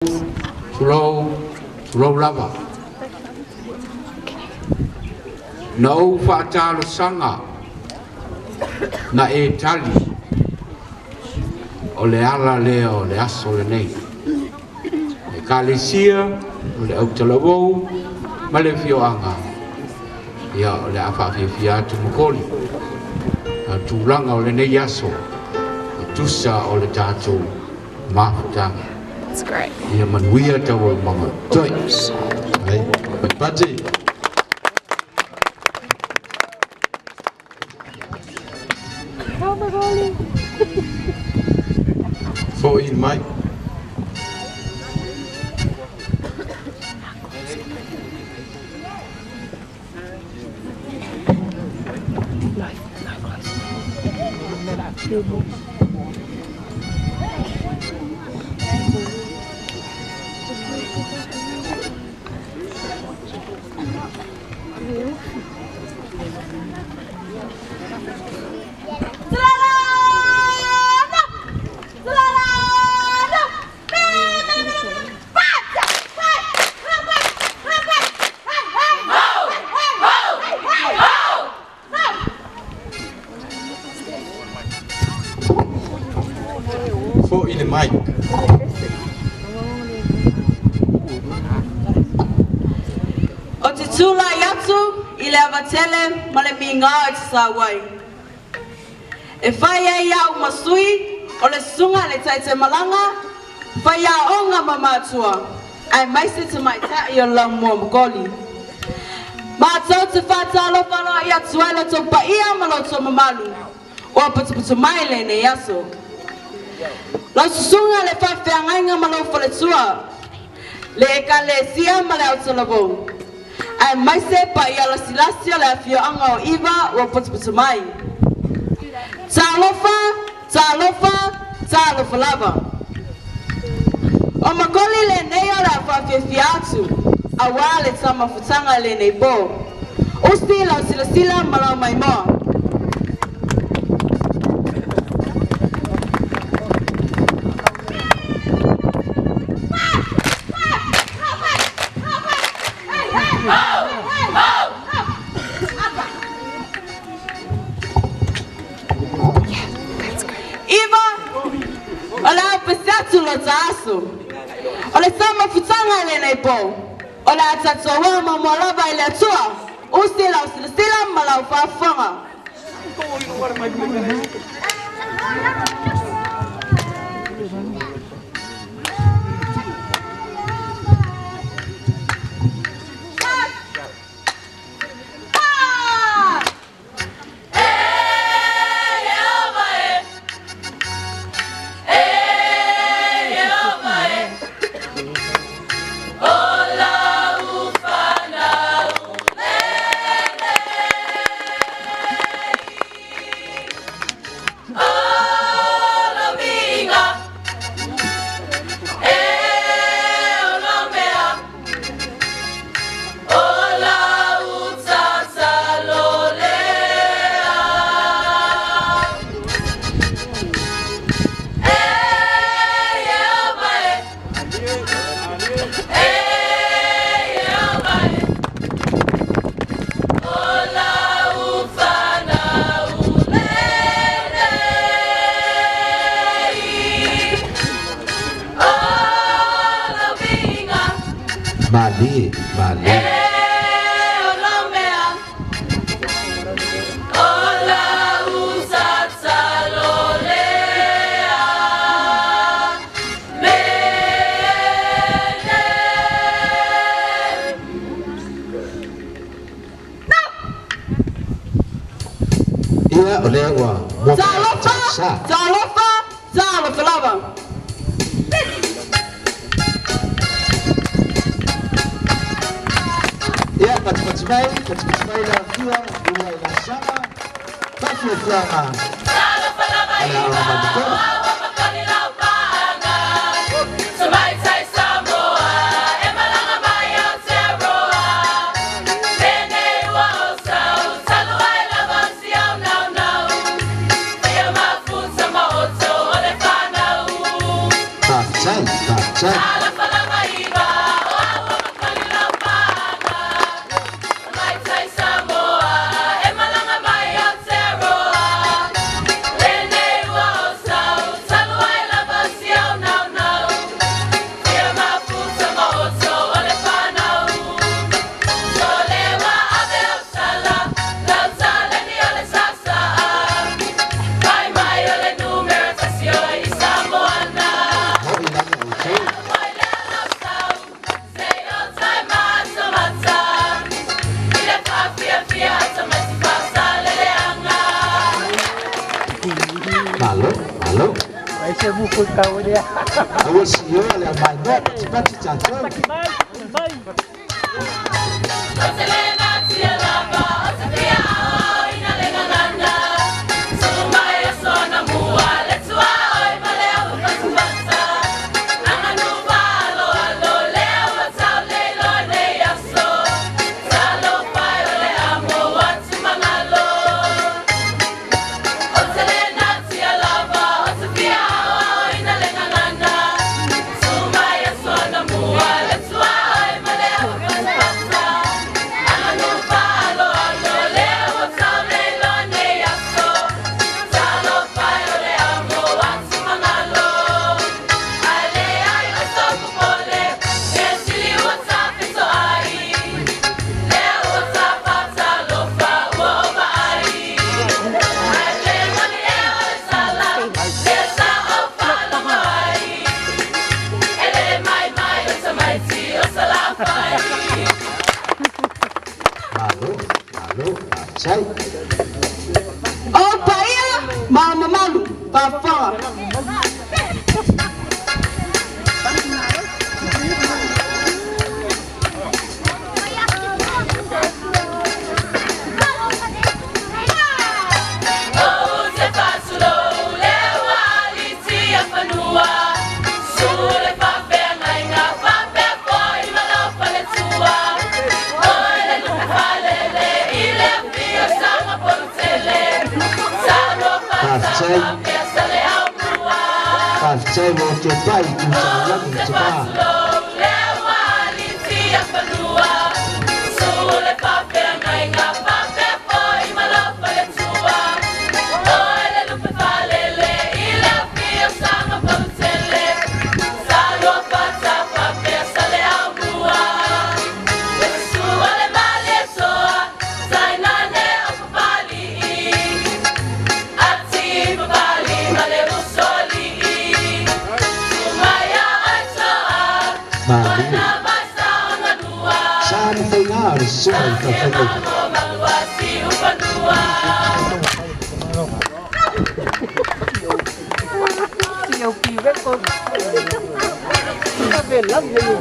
Slow lava. No whaatalo sanga na e tali o le ala leo le aso le nei. E ka le sia o le autalawou ma le fioanga. Ia o le awha fia atu mukoli. A tūlanga o le nei aso. A tusa o le tātou mafutanga. That's great. Ia manuia tau o mama toi. Ai, pati. For in Mike. For in the mic. O te tula yatu I le avatele ma le minga e te sawai. E whai e iau masui o le sunga le taite malanga, whai a onga mamatua, ai maise te mai tai o lang mua mokoli. Mātou te whātalo whara I atu ala tō paia malo tō mamalu, o a putu mai le ne yaso. La susunga le whawhiangainga malo whaletua, le e ka le sia ma le autalawou. Ai maise pa I ala silasio le awhioanga o iwa o putu mai. Tā lofa lava. O makoli le nei o la whawhiawhia atu, a wā le tamawhutanga le nei bō. Usti lau silasila malau mai moa. O le tamawhutanga le nei bō. O le atatoa ma moalava I le atua. Usti lau silasila malau whawhanga. Bali. Ia o lea ua Talofa lava. Ia pati mai la fia ua I la sama whawhiawhianga ala o mandiko. Tá, sai. Tahu dia. Awas yo le mai no cepat caca. Cai. Oh, Bahia, Mama Malu, Papa. Cai mau coba itu jalan cepat. Sungai terpenuh. Siêu kỳ với con. Nó về lắm rồi.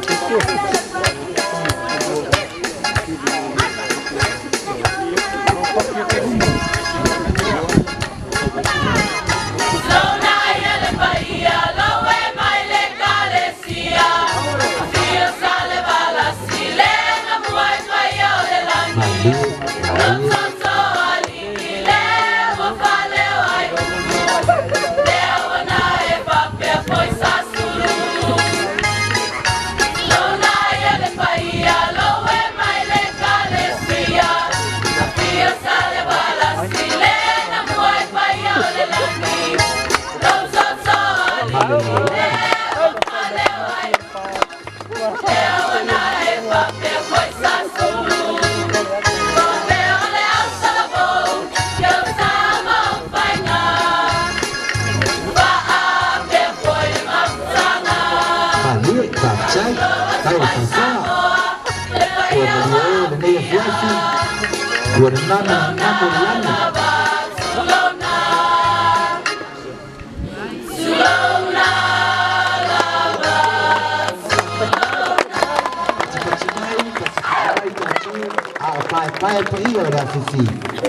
Pai, pai, pai, pai, pai, pai, pai,